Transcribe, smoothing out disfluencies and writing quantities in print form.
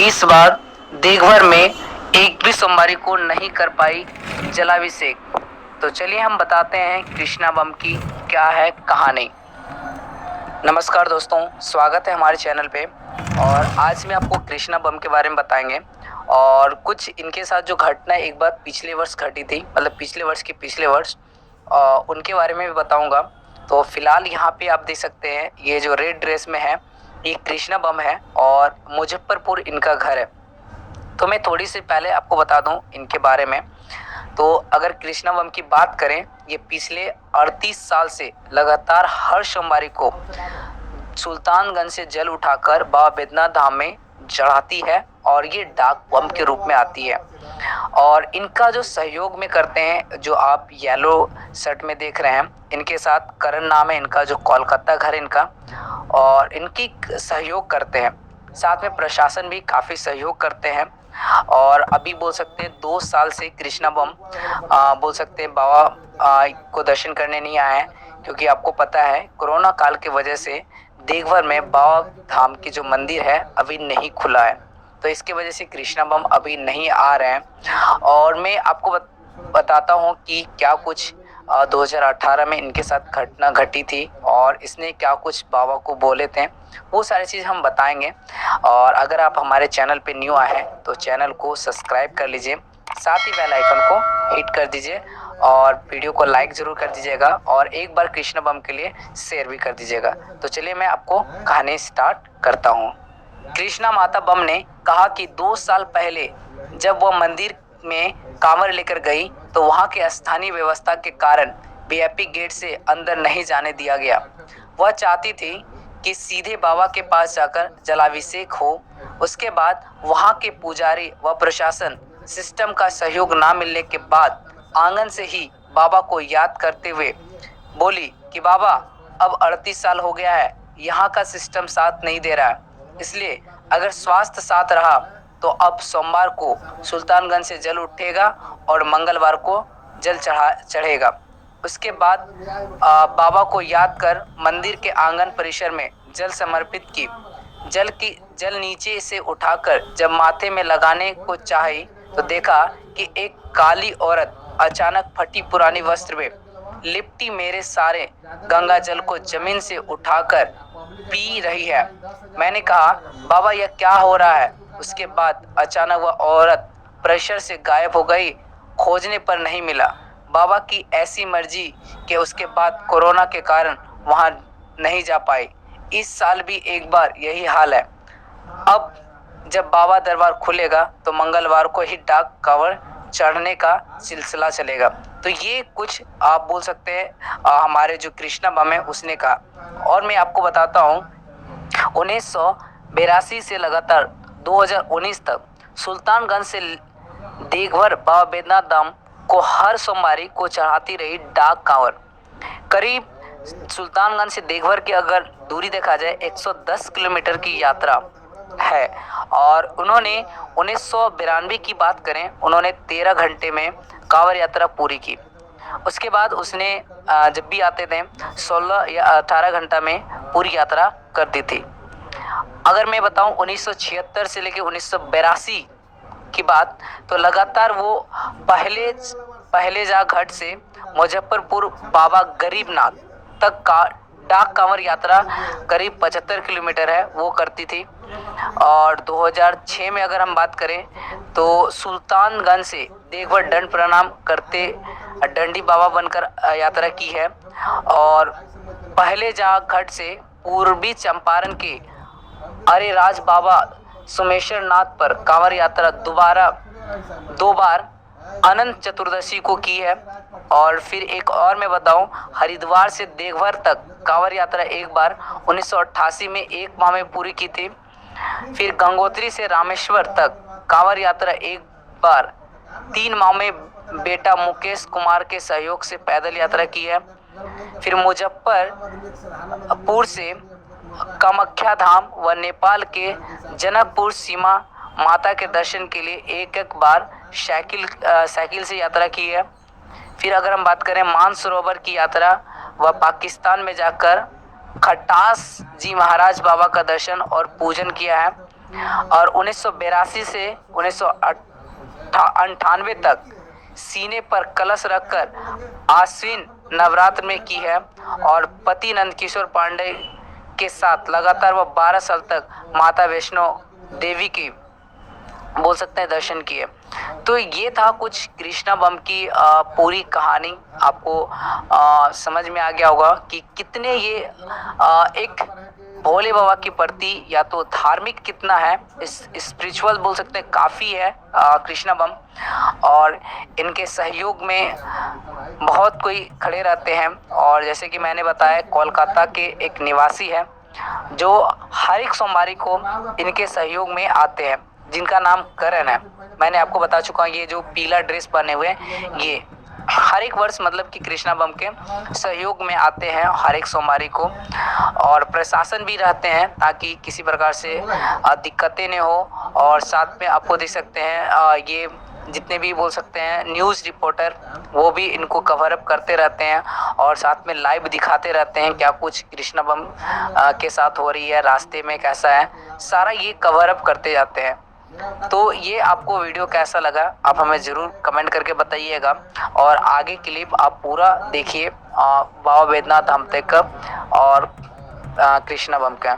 इस बार देवघर में एक भी सोमवारी को नहीं कर पाई जलाभिषेक। तो चलिए हम बताते हैं कृष्णा बम की क्या है कहानी। नमस्कार दोस्तों, स्वागत है हमारे चैनल पे। और आज मैं आपको कृष्णा बम के बारे में बताएंगे और कुछ इनके साथ जो घटना एक बार पिछले वर्ष घटी थी, मतलब पिछले वर्ष के पिछले वर्ष, उनके बारे में भी बताऊंगा। तो फिलहाल यहाँ पे आप देख सकते हैं ये जो रेड ड्रेस में है ये कृष्णा बम है और मुजफ्फरपुर इनका घर है। तो मैं थोड़ी सी पहले आपको बता दूं इनके बारे में। तो अगर कृष्णा बम की बात करें, ये पिछले 38 साल से लगातार हर सोमवारी को सुल्तानगंज से जल उठाकर बाबा बैद्यनाथ धाम में चढ़ाती है और ये डाक बम के रूप में आती है। और इनका जो सहयोग में करते हैं, जो आप येलो शर्ट में देख रहे हैं, इनके साथ करण नाम है इनका, जो कोलकाता घर इनका, और इनकी सहयोग करते हैं। साथ में प्रशासन भी काफ़ी सहयोग करते हैं। और अभी बोल सकते हैं 2 साल से कृष्णा बम बोल सकते हैं बाबा को दर्शन करने नहीं आए हैं, क्योंकि आपको पता है कोरोना काल की वजह से देवघर में बाबा धाम की जो मंदिर है अभी नहीं खुला है। तो इसके वजह से कृष्णा बम अभी नहीं आ रहे हैं। और मैं आपको बताता हूँ कि क्या कुछ 2018 में इनके साथ घटना घटी थी और इसने क्या कुछ बाबा को बोले थे, वो सारी चीज़ हम बताएंगे। और अगर आप हमारे चैनल पे न्यू आए हैं तो चैनल को सब्सक्राइब कर लीजिए, साथ ही बेल आइकन को हिट कर दीजिए और वीडियो को लाइक ज़रूर कर दीजिएगा और एक बार कृष्ण बम के लिए शेयर भी कर दीजिएगा। तो चलिए मैं आपको कहानी स्टार्ट करता हूँ। कृष्णा माता बम ने कहा कि 2 साल पहले जब वह मंदिर में कांवर लेकर गई तो वहां के स्थानीय व्यवस्था के कारण वीआईपी गेट से अंदर नहीं जाने दिया गया। वह चाहती थी कि सीधे बाबा के पास जाकर जलाभिषेक हो। उसके बाद वहां के पुजारी व प्रशासन सिस्टम का सहयोग ना मिलने के बाद आंगन से ही बाबा को याद करते हुए बोली कि बाबा अब 38 साल हो गया है, यहाँ का सिस्टम साथ नहीं दे रहा है, इसलिए अगर स्वास्थ्य साथ रहा तो अब सोमवार को सुल्तानगंज से जल उठेगा और मंगलवार को जल चढ़ेगा। उसके बाद बाबा को याद कर मंदिर के आंगन परिसर में जल समर्पित की। जल नीचे से उठाकर जब माथे में लगाने को चाही तो देखा कि एक काली औरत अचानक फटी पुरानी वस्त्र में लिपटी मेरे सारे गंगा जल को जमीन से उठाकर पी रही है। मैंने कहा बाबा यह क्या हो रहा है। उसके बाद अचानक वह औरत प्रेशर से गायब हो गई, खोजने पर नहीं मिला। बाबा की ऐसी मर्जी कि उसके बाद कोरोना के कारण वहां नहीं जा पाई। इस साल भी एक बार यही हाल है। अब जब बाबा दरबार खुलेगा तो मंगलवार को ही डाक कांवर चढ़ने का सिलसिला चलेगा। तो ये कुछ आप बोल सकते हैं हमारे जो कृष्णा बम है उसने कहा। और मैं आपको बताता हूँ 1982 से लगातार 2019 तक सुल्तानगंज से देवघर बाबा बैद्यनाथ धाम को हर सोमवारी को चढ़ाती रही डाक कांवर। करीब सुल्तानगंज से देवघर की अगर दूरी देखा जाए 110 किलोमीटर की यात्रा है। और उन्होंने 1992 की बात करें, उन्होंने 13 घंटे में कांवर यात्रा पूरी की। उसके बाद उसने जब भी आते थे 16 या 18 घंटा में पूरी यात्रा कर दी थी। अगर मैं बताऊं 1976 से लेकर 1982 की बात, तो लगातार वो पहले जा घाट से मुजफ्फरपुर बाबा गरीबनाथ तक का डाक कांवर यात्रा करीब 75 किलोमीटर है वो करती थी। और 2006 में अगर हम बात करें तो सुल्तानगंज से देवघर दंड प्रणाम करते डंडी बाबा बनकर यात्रा की है। और पहले जा घाट से पूर्वी चंपारण के अरे राज बाबा सोमेश्वर नाथ पर कांवर यात्रा दो बार अनंत चतुर्दशी को की है। और फिर एक और मैं बताऊं, हरिद्वार से देवघर तक कांवर यात्रा एक बार 1988 में एक माह में पूरी की थी। फिर गंगोत्री से रामेश्वर तक कांवर यात्रा एक बार 3 माह में बेटा मुकेश कुमार के सहयोग से पैदल यात्रा की है। फिर मुजफ्फरपुर से कामाख्या धाम व नेपाल के जनकपुर सीमा माता के दर्शन के लिए एक बार साइकिल से यात्रा की है। फिर अगर हम बात करें मानसरोवर की यात्रा, वह पाकिस्तान में जाकर खटास जी महाराज बाबा का दर्शन और पूजन किया है। और 1982 से 1998 तक सीने पर कलश रखकर आश्विन नवरात्र में की है। और पति नंदकिशोर पांडे के साथ लगातार वह 12 साल तक माता वैष्णो देवी की बोल सकते हैं दर्शन किए। तो ये था कुछ कृष्णा बम की पूरी कहानी। आपको समझ में आ गया होगा कि कितने ये एक भोले बाबा के प्रति या तो धार्मिक कितना है, इस स्पिरिचुअल बोल सकते हैं काफ़ी है कृष्णा बम। और इनके सहयोग में बहुत कोई खड़े रहते हैं। और जैसे कि मैंने बताया कोलकाता के एक निवासी है जो हर एक सोमवारी को इनके सहयोग में आते हैं, जिनका नाम करण है। मैंने आपको बता चुका हूँ ये जो पीला ड्रेस पहने हुए हैं ये हर एक वर्ष मतलब कि कृष्णा बम के सहयोग में आते हैं हर एक सोमवारी को। और प्रशासन भी रहते हैं ताकि किसी प्रकार से दिक्कतें न हो। और साथ में आपको देख सकते हैं ये जितने भी बोल सकते हैं न्यूज़ रिपोर्टर वो भी इनको कवर अप करते रहते हैं और साथ में लाइव दिखाते रहते हैं क्या कुछ कृष्णा बम के साथ हो रही है, रास्ते में कैसा है, सारा ये कवर अप करते जाते हैं। तो ये आपको वीडियो कैसा लगा आप हमें ज़रूर कमेंट करके बताइएगा। और आगे क्लिप आप पूरा देखिए बाबा बैद्यनाथ धाम तक और कृष्णा बम का।